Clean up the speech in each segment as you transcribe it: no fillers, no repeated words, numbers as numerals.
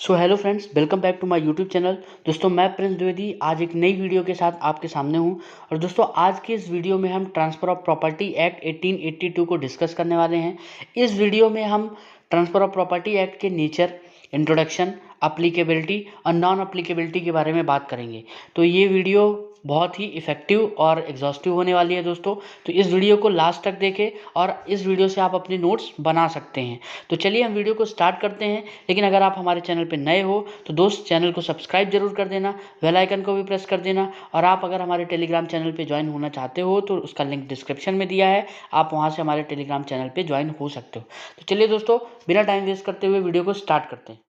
So hello friends, welcome back to my YouTube channel. दोस्तों, मैं Prince Dwivedi आज एक नई वीडियो के साथ आपके सामने हूं। और दोस्तों, आज के इस वीडियो में हम ट्रांसफ़र ऑफ प्रॉपर्टी एक्ट 1882 को डिस्कस करने वाले हैं। इस वीडियो में हम ट्रांसफ़र ऑफ प्रॉपर्टी एक्ट के नेचर, इंट्रोडक्शन, अप्लीकेबिलिटी और नॉन अप्लीकेबिलिटी के बारे में बात करेंगे। तो ये वीडियो बहुत ही इफेक्टिव और एग्जॉस्टिव होने वाली है दोस्तों। तो इस वीडियो को लास्ट तक देखें और इस वीडियो से आप अपने नोट्स बना सकते हैं। तो चलिए हम वीडियो को स्टार्ट करते हैं। लेकिन अगर आप हमारे चैनल पर नए हो तो दोस्त चैनल को सब्सक्राइब जरूर कर देना, बेल आइकन को भी प्रेस कर देना। और आप अगर हमारे टेलीग्राम चैनल पर ज्वाइन होना चाहते हो तो उसका लिंक डिस्क्रिप्शन में दिया है, आप वहाँ से हमारे टेलीग्राम चैनल पर ज्वाइन हो सकते हो। तो चलिए दोस्तों, बिना टाइम वेस्ट करते हुए वीडियो को स्टार्ट करते हैं।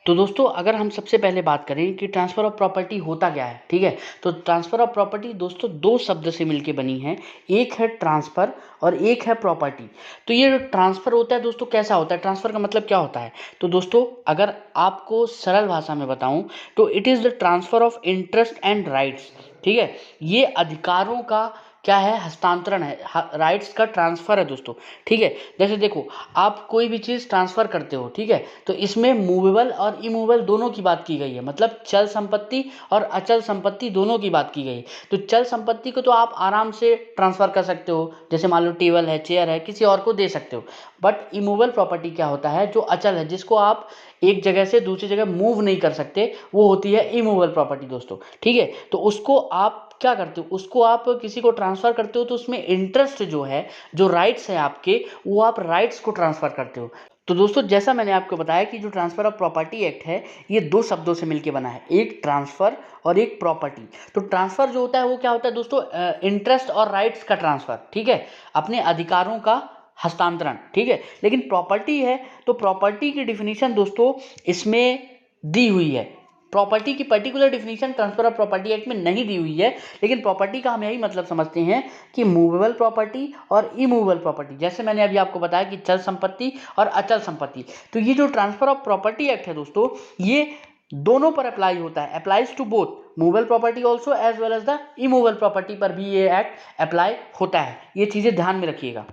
तो दोस्तों, अगर हम सबसे पहले बात करें कि ट्रांसफ़र ऑफ प्रॉपर्टी होता क्या है, ठीक है। तो ट्रांसफ़र ऑफ प्रॉपर्टी दोस्तों दो शब्द से मिलके बनी है, एक है ट्रांसफ़र और एक है प्रॉपर्टी। तो ये जो ट्रांसफ़र होता है दोस्तों, कैसा होता है, ट्रांसफ़र का मतलब क्या होता है। तो दोस्तों, अगर आपको सरल भाषा में बताऊं तो it is the transfer of interest and rights, ठीक है। ये अधिकारों का क्या है, हस्तांतरण है, राइट्स का ट्रांसफ़र है दोस्तों, ठीक है। जैसे देखो, आप कोई भी चीज़ ट्रांसफ़र करते हो, ठीक है, तो इसमें मूवेबल और इमूवेबल दोनों की बात की गई है, मतलब चल संपत्ति और अचल संपत्ति दोनों की बात की गई है। तो चल संपत्ति को तो आप आराम से ट्रांसफ़र कर सकते हो, जैसे मान लो टेबल है, चेयर है, किसी और को दे सकते हो। बट इमूवेबल प्रॉपर्टी क्या होता है, जो अचल है, जिसको आप एक जगह से दूसरी जगह मूव नहीं कर सकते, वो होती है इमूवेबल प्रॉपर्टी दोस्तों, ठीक है। तो उसको आप क्या करते हो, उसको आप किसी को ट्रांसफ़र करते हो तो उसमें इंटरेस्ट जो है, जो राइट्स हैं आपके, वो आप राइट्स को ट्रांसफ़र करते हो। तो दोस्तों, जैसा मैंने आपको बताया कि जो ट्रांसफ़र ऑफ प्रॉपर्टी एक्ट है, ये दो शब्दों से मिलकर बना है, एक ट्रांसफ़र और एक प्रॉपर्टी। तो ट्रांसफ़र जो होता है वो क्या होता है दोस्तों, इंटरेस्ट और राइट्स का ट्रांसफ़र, ठीक है, अपने अधिकारों का हस्तांतरण, ठीक है। लेकिन प्रॉपर्टी है तो प्रॉपर्टी की डिफिनीशन दोस्तों इसमें दी हुई है। प्रॉपर्टी की particular definition transfer of property act में नहीं दी हुई है, लेकिन प्रॉपर्टी का हम यही मतलब समझते हैं कि मूवेबल प्रॉपर्टी और इमूवेबल प्रॉपर्टी, जैसे मैंने अभी आपको बताया कि चल संपत्ति और अचल संपत्ति। तो ये जो ट्रांसफर ऑफ प्रॉपर्टी एक्ट है दोस्तों, ये दोनों पर अप्लाई होता है, applies to both movable property also as well as the immovable property पर भी ये एक्ट अप्लाई होता है। ये चीज़ें ध्यान में रखिएगा।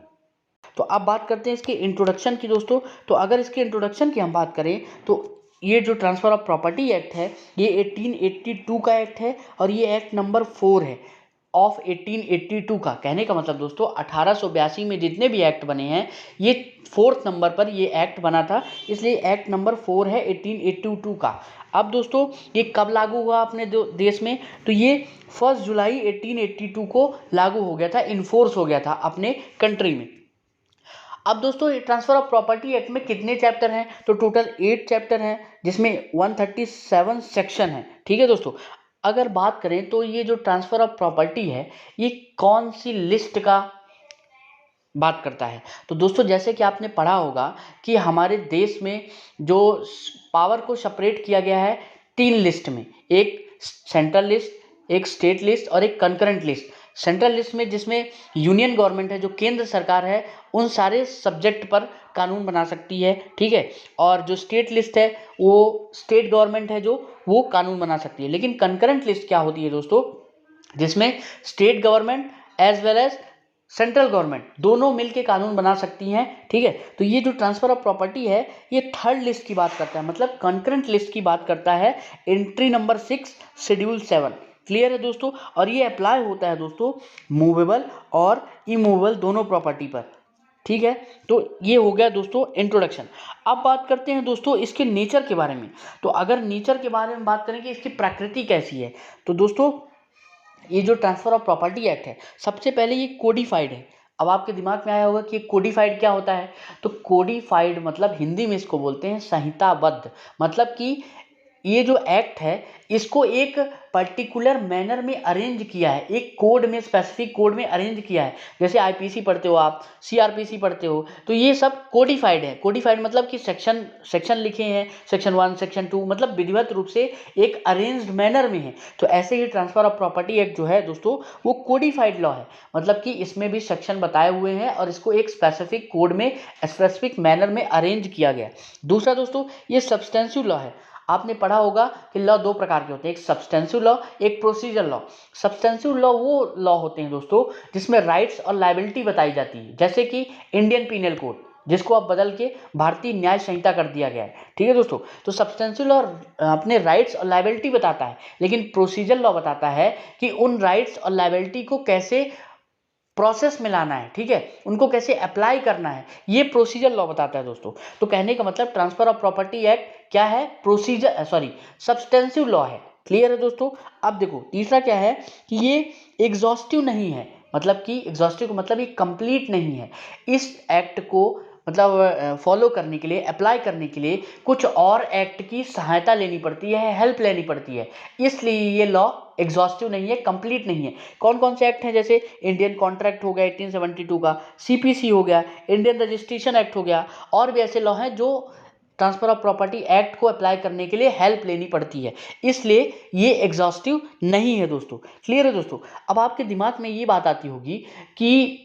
तो अब बात करते हैं इसके इंट्रोडक्शन की दोस्तों। तो अगर इसके इंट्रोडक्शन की हम बात करें तो ये जो ट्रांसफ़र ऑफ प्रॉपर्टी एक्ट है, ये 1882 का एक्ट है और ये एक्ट नंबर 4 है ऑफ 1882 का। कहने का मतलब दोस्तों, 1882 में जितने भी एक्ट बने हैं, ये 4th नंबर पर ये एक्ट बना था, इसलिए एक्ट नंबर 4 है 1882 का। अब दोस्तों, ये कब लागू हुआ अपने देश में, तो ये 1 जुलाई 1882 को लागू हो गया था, इन्फोर्स हो गया था अपने कंट्री में। अब दोस्तों, ये ट्रांसफर ऑफ प्रॉपर्टी एक्ट में कितने चैप्टर हैं, तो टोटल 8 चैप्टर हैं, जिसमें 137 सेक्शन हैं, ठीक है दोस्तों। अगर बात करें तो ये जो ट्रांसफर ऑफ प्रॉपर्टी है, ये कौन सी लिस्ट का बात करता है, तो दोस्तों जैसे कि आपने पढ़ा होगा कि हमारे देश में जो पावर को सेपरेट किया गया है 3 लिस्ट में, एक सेंट्रल लिस्ट, एक स्टेट लिस्ट और एक कंकरेंट लिस्ट। सेंट्रल लिस्ट में जिसमें यूनियन गवर्नमेंट है, जो केंद्र सरकार है, उन सारे सब्जेक्ट पर कानून बना सकती है, ठीक है। और जो स्टेट लिस्ट है, वो स्टेट गवर्नमेंट है जो वो कानून बना सकती है। लेकिन कंकरेंट लिस्ट क्या होती है दोस्तों, जिसमें state government as well as central government दोनों मिलकर कानून बना सकती हैं, ठीक है। तो ये जो ट्रांसफर ऑफ प्रॉपर्टी है, ये 3rd लिस्ट की बात करता है, मतलब कंकरेंट लिस्ट की बात करता है, एंट्री नंबर 6 शेड्यूल 7। क्लियर है दोस्तों। और ये अप्लाई होता है दोस्तों मूवेबल और इमूवेबल दोनों प्रॉपर्टी पर, ठीक है। तो ये हो गया दोस्तों इंट्रोडक्शन। अब बात करते हैं दोस्तों इसके नेचर के बारे में। तो अगर नेचर के बारे में बात करें कि इसकी प्रकृति कैसी है, तो दोस्तों ये जो ट्रांसफर ऑफ प्रॉपर्टी एक्ट है, सबसे पहले ये कोडिफाइड है। अब आपके दिमाग में आया होगा कि कोडिफाइड क्या होता है, तो कोडिफाइड मतलब हिंदी में इसको बोलते हैं संहिताबद्ध। मतलब कि ये जो एक्ट है, इसको एक पर्टिकुलर मैनर में अरेंज किया है, एक कोड में, स्पेसिफिक कोड में अरेंज किया है। जैसे आईपीसी पढ़ते हो आप, सीआरपीसी पढ़ते हो, तो ये सब कोडिफाइड है। कोडिफाइड मतलब कि सेक्शन लिखे हैं, सेक्शन 1 सेक्शन 2, मतलब विधिवत रूप से एक अरेंज्ड मैनर में है। तो ऐसे ही ट्रांसफर ऑफ प्रॉपर्टी एक्ट जो है दोस्तों, वो कोडिफाइड लॉ है, मतलब कि इसमें भी सेक्शन बताए हुए हैं और इसको एक स्पेसिफिक कोड में, स्पेसिफिक मैनर में अरेंज किया गया। दूसरा दोस्तों, ये सब्सटेंसिव लॉ है। आपने पढ़ा होगा कि लॉ 2 प्रकार के होते हैं, एक सब्सटेंसिव लॉ, एक प्रोसीजर लॉ। सब्सटेंसिव लॉ वो लॉ होते हैं दोस्तों जिसमें राइट्स और लायबिलिटी बताई जाती है, जैसे कि इंडियन पीनल कोड, जिसको अब बदल के भारतीय न्याय संहिता कर दिया गया है। ठीक है दोस्तों, तो सब्सटेंशियल लॉ अपने राइट्स और लायबिलिटी बताता है, लेकिन प्रोसीजर लॉ बताता है कि उन राइट्स और लायबिलिटी को कैसे प्रोसेस में लाना है, ठीक है, उनको कैसे अप्लाई करना है, ये प्रोसीजर लॉ बताता है दोस्तों। तो कहने का मतलब ट्रांसफर ऑफ प्रॉपर्टी एक्ट क्या है, प्रोसीजर सब्सटेंसिव लॉ है। क्लियर है दोस्तों। अब देखो तीसरा क्या है कि ये एग्जॉस्टिव नहीं है, मतलब कि एग्जॉस्टिव का मतलब ये कंप्लीट नहीं है। इस एक्ट को मतलब फॉलो करने के लिए, अप्लाई करने के लिए कुछ और एक्ट की सहायता लेनी पड़ती है, हेल्प लेनी पड़ती है, इसलिए ये लॉ एग्जॉस्टिव नहीं है, कंप्लीट नहीं है। कौन कौन से एक्ट हैं, जैसे इंडियन कॉन्ट्रैक्ट हो गया 1872 का, सीपीसी हो गया, इंडियन रजिस्ट्रेशन एक्ट हो गया, और भी ऐसे लॉ हैं जो ट्रांसफर ऑफ प्रॉपर्टी एक्ट को अप्लाई करने के लिए हेल्प लेनी पड़ती है, इसलिए ये एग्जॉस्टिव नहीं है दोस्तों। क्लियर है दोस्तों। अब आपके दिमाग में ये बात आती होगी कि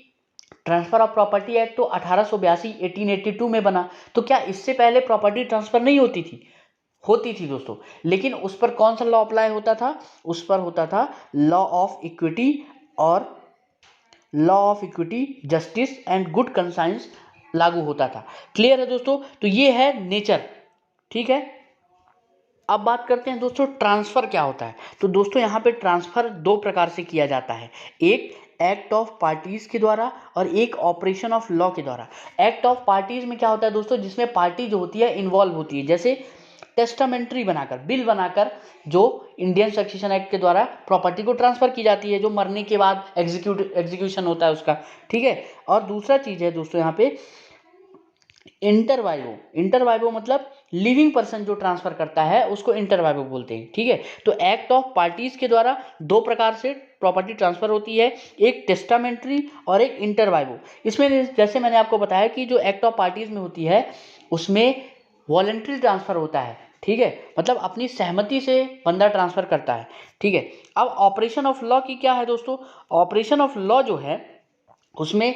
ट्रांसफर ऑफ प्रॉपर्टी एक्ट तो 1882 1882 में बना, तो क्या इससे पहले प्रॉपर्टी ट्रांसफर नहीं होती थी? होती थी दोस्तों, लेकिन उस पर कौन सा लॉ अप्लाई होता था? उस पर होता था लॉ ऑफ इक्विटी और law of equity, justice and good conscience लागू होता था। क्लियर है दोस्तों। तो ये है नेचर। ठीक है, अब बात करते हैं दोस्तों ट्रांसफर क्या होता है। तो दोस्तों यहाँ पे ट्रांसफर दो प्रकार से किया जाता है, एक एक्ट ऑफ पार्टीज के द्वारा और एक ऑपरेशन ऑफ लॉ के द्वारा। एक्ट ऑफ पार्टीज में क्या होता है दोस्तों, जिसमें पार्टी जो होती है इन्वॉल्व होती है, जैसे टेस्टामेंट्री बनाकर, बिल बनाकर जो इंडियन सक्सेशन एक्ट के द्वारा प्रॉपर्टी को ट्रांसफर की जाती है, जो मरने के बाद एग्जीक्यूशन होता है उसका। ठीक है, और दूसरा चीज है दोस्तों यहाँ पे इंटरवाइवो। इंटरवाइवो मतलब लिविंग पर्सन जो ट्रांसफर करता है उसको इंटरवाइवो बोलते हैं। ठीक है, तो एक्ट ऑफ पार्टीज के द्वारा दो प्रकार से प्रॉपर्टी ट्रांसफर होती है, एक टेस्टामेंट्री और एक इंटरवाइवो। इसमें जैसे मैंने आपको बताया कि जो एक्ट ऑफ पार्टीज में होती है उसमें वॉलेंट्री ट्रांसफर होता है। ठीक है, मतलब अपनी सहमति से बंदा ट्रांसफर करता है। ठीक है, अब ऑपरेशन ऑफ लॉ की क्या है दोस्तों, ऑपरेशन ऑफ लॉ जो है उसमें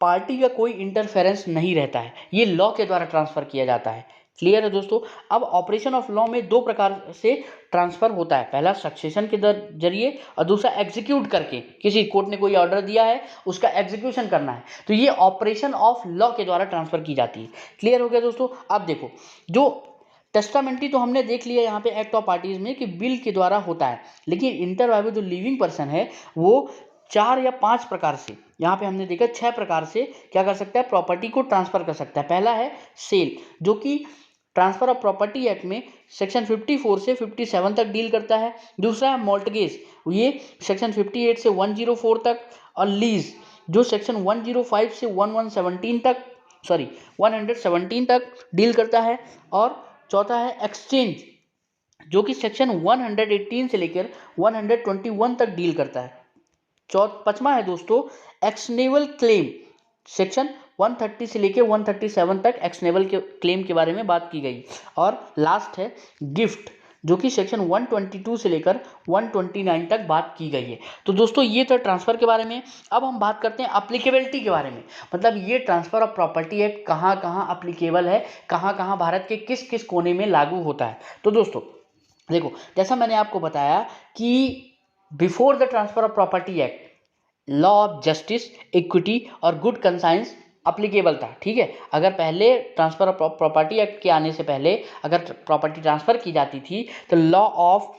पार्टी का कोई इंटरफेरेंस नहीं रहता है, ये लॉ के द्वारा ट्रांसफर किया जाता है। क्लियर है दोस्तों। अब ऑपरेशन ऑफ लॉ में दो प्रकार से ट्रांसफर होता है, पहला सक्सेशन के जरिए और दूसरा एग्जीक्यूट करके, किसी कोर्ट ने कोई ऑर्डर दिया है उसका एग्जीक्यूशन करना है, तो ये ऑपरेशन ऑफ लॉ के द्वारा ट्रांसफर की जाती है। क्लियर हो गया दोस्तों। अब देखो जो टेस्टामेंट्री तो हमने देख लिया यहाँ पे एक्ट ऑफ पार्टीज में कि बिल के द्वारा होता है, लेकिन इंटरवाइवो जो लिविंग पर्सन है वो 4 या 5 प्रकार से, यहाँ पे हमने देखा 6 प्रकार से क्या कर सकता है, प्रॉपर्टी को ट्रांसफर कर सकता है। पहला है सेल, जो कि ट्रांसफर ऑफ प्रॉपर्टी एक्ट में सेक्शन 54 से 57 तक डील करता है। दूसरा है मॉर्टगेज, ये सेक्शन 58 से 104 तक, और लीज जो सेक्शन 105 से 117 तक 117 तक डील करता है। और चौथा है एक्सचेंज, जो कि सेक्शन 118 से लेकर 121 तक डील करता है। पांचवा है दोस्तों एक्शनेबल क्लेम, सेक्शन 130 से लेकर 137 तक एक्शनेबल के क्लेम के बारे में बात की गई। और लास्ट है गिफ्ट, जो कि सेक्शन 122 से लेकर 129 तक बात की गई है। तो दोस्तों ये था ट्रांसफर के बारे में। अब हम बात करते हैं अप्लीकेबिलिटी के बारे में, मतलब ये ट्रांसफर ऑफ प्रॉपर्टी एक्ट कहाँ कहाँ अप्लीकेबल है, कहाँ कहाँ भारत के किस किस कोने में लागू होता है। तो दोस्तों देखो, जैसा मैंने आपको बताया कि before the transfer of property act law of justice, equity और गुड कंसाइंस अप्लीकेबल था। ठीक है, अगर पहले ट्रांसफर ऑफ प्रॉपर्टी एक्ट के आने से पहले अगर प्रॉपर्टी ट्रांसफर की जाती थी तो law of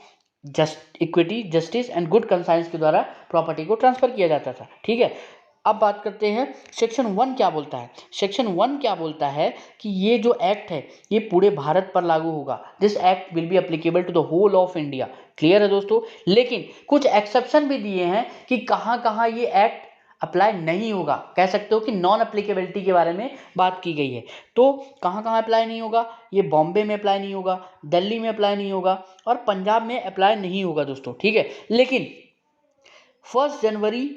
equity, justice and good conscience के द्वारा प्रॉपर्टी को ट्रांसफर किया जाता था। ठीक है, अब बात करते हैं सेक्शन 1 क्या बोलता है। सेक्शन 1 क्या बोलता है कि ये जो एक्ट है ये पूरे भारत पर लागू होगा, this act will be applicable to the whole of India. Clear है दोस्तों, लेकिन कुछ एक्सेप्शन भी दिए हैं कि कहाँ कहाँ ये एक्ट अप्लाई नहीं होगा, कह सकते हो कि नॉन अप्लीकेबिलिटी के बारे में बात की गई है। तो कहाँ कहाँ अप्लाई नहीं होगा, ये बॉम्बे में अप्लाई नहीं होगा, दिल्ली में अप्लाई नहीं होगा और पंजाब में अप्लाई नहीं होगा दोस्तों। ठीक है, लेकिन 1 जनवरी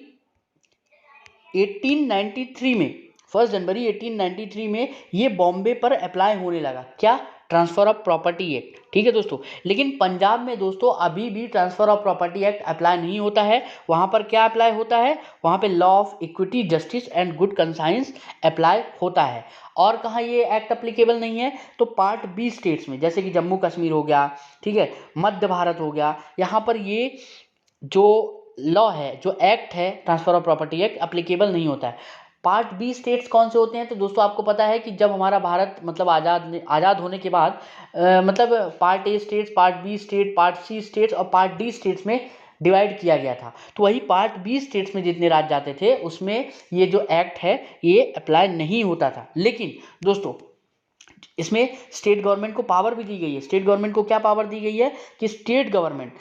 1893 में 1 जनवरी 1893 में ये बॉम्बे पर अप्लाई होने लगा, क्या, ट्रांसफर ऑफ प्रॉपर्टी एक्ट। ठीक है दोस्तों, लेकिन पंजाब में दोस्तों अभी भी transfer of property act apply नहीं होता है। वहाँ पर क्या अप्लाई होता है, वहाँ पे law of equity, justice and good conscience apply होता है। और कहाँ ये एक्ट अप्लीकेबल नहीं है, तो पार्ट बी स्टेट्स में, जैसे कि जम्मू कश्मीर हो गया, ठीक है, मध्य भारत हो गया, यहाँ पर ये जो लॉ है, जो एक्ट है transfer of property act applicable नहीं होता है। पार्ट बी स्टेट्स कौन से होते हैं? तो दोस्तों आपको पता है कि जब हमारा भारत मतलब आज़ाद होने के बाद मतलब part A states, part B state, part C states और पार्ट डी स्टेट्स में डिवाइड किया गया था। तो वही पार्ट बी स्टेट्स में जितने राज्य जाते थे उसमें ये जो एक्ट है ये अप्लाई नहीं होता था। लेकिन दोस्तों इसमें स्टेट गवर्नमेंट को पावर भी दी गई है। स्टेट गवर्नमेंट को क्या पावर दी गई है कि स्टेट गवर्नमेंट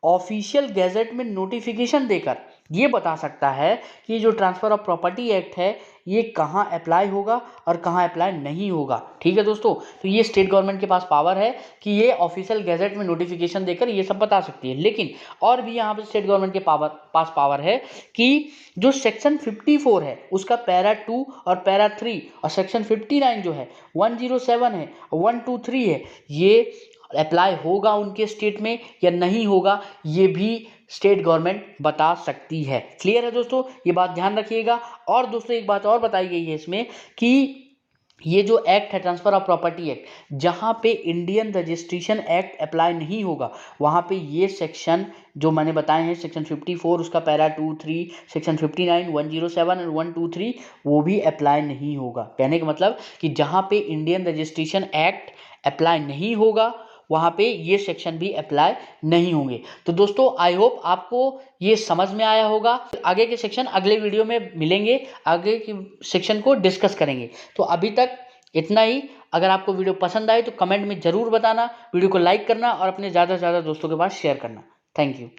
ऑफिशियल गैजेट में नोटिफिकेशन देकर ये बता सकता है कि जो ट्रांसफर ऑफ प्रॉपर्टी एक्ट है ये कहाँ अप्लाई होगा और कहाँ अप्लाई नहीं होगा। ठीक है दोस्तों, तो ये स्टेट गवर्नमेंट के पास पावर है कि ये ऑफिशियल गैजेट में नोटिफिकेशन देकर ये सब बता सकती है। लेकिन और भी यहाँ पे स्टेट गवर्नमेंट के पास पावर है कि जो सेक्शन 54 है उसका पैरा 2 और पैरा 3 और सेक्शन 59 जो है 107 है 123 है ये अप्लाई होगा उनके स्टेट में या नहीं होगा, ये भी स्टेट गवर्नमेंट बता सकती है। क्लियर है दोस्तों, ये बात ध्यान रखिएगा। और दोस्तों एक बात और बताई गई है इसमें कि ये जो एक्ट है ट्रांसफर ऑफ प्रॉपर्टी एक्ट, जहाँ पे इंडियन रजिस्ट्रेशन एक्ट अप्लाई नहीं होगा वहाँ पे ये सेक्शन जो मैंने बताए हैं सेक्शन 54 उसका पैरा 2, 3, सेक्शन 59, 107 और 123 वो भी अप्लाई नहीं होगा। कहने का मतलब कि जहाँ पे इंडियन रजिस्ट्रेशन एक्ट अप्लाई नहीं होगा वहाँ पे ये सेक्शन भी अप्लाई नहीं होंगे। तो दोस्तों आई होप आपको ये समझ में आया होगा। आगे के सेक्शन अगले वीडियो में मिलेंगे, आगे के सेक्शन को डिस्कस करेंगे। तो अभी तक इतना ही। अगर आपको वीडियो पसंद आए तो कमेंट में ज़रूर बताना, वीडियो को लाइक करना और अपने ज़्यादा से ज़्यादा दोस्तों के पास शेयर करना। Thank you.